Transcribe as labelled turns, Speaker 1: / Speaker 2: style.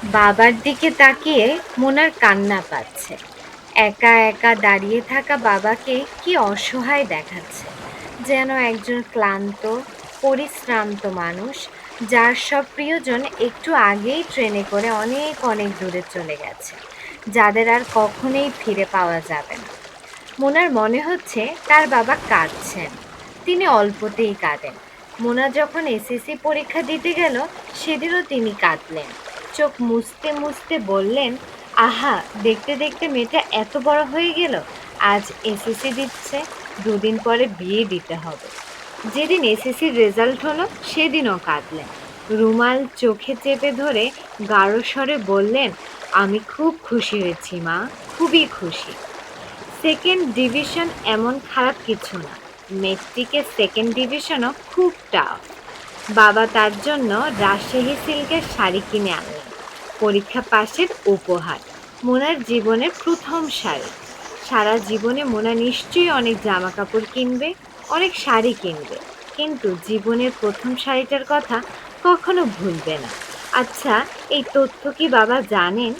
Speaker 1: বাবার দিকে তাকিয়ে মোনার কান্না পাচ্ছে। একা একা দাঁড়িয়ে থাকা বাবাকে কি অসহায় দেখাচ্ছে। যেন একজন ক্লান্ত, পরিশ্রান্ত মানুষ যার সব প্রিয়জন একটু আগেই ট্রেনে করে অনেক অনেক দূরে চলে গেছে, যাদের আর কখনোই ফিরে পাওয়া যাবে না। মোনার মনে হচ্ছে তার বাবা কাঁদছেন। তিনি অল্পতেই কাঁদেন। মোনা যখন এসএসসি পরীক্ষা দিতে গেল, সেদিনও তিনি কাঁদলেন। চোখ মুছতে মুছতে বললেন, আহা, দেখতে দেখতে মেয়েটা এত বড় হয়ে গেল। আজ এসএসসি দিচ্ছে, দুদিন পরে বিয়ে দিতে হবে। যেদিন এসএসসির রেজাল্ট হলো সেদিনও কাঁদলেন। রুমাল চোখে চেপে ধরে গাঢ় স্বরে বললেন, আমি খুব খুশি হয়েছি মা, খুবই খুশি। সেকেন্ড ডিভিশন এমন খারাপ কিছু না। মেট্রিকে সেকেন্ড ডিভিশনও খুব টাফ। বাবা তার জন্য রাজশাহী সিল্কের শাড়ি কিনে আনলেন, পরীক্ষা পাশের উপহার। মোনার জীবনের প্রথম শাড়ি। সারা জীবনে মোনা নিশ্চয়ই অনেক জামা কাপড় কিনবে, অনেক শাড়ি কিনবে, কিন্তু জীবনের প্রথম শাড়িটার কথা কখনো ভুলবে না। আচ্ছা, এই তথ্য কি বাবা জানেন?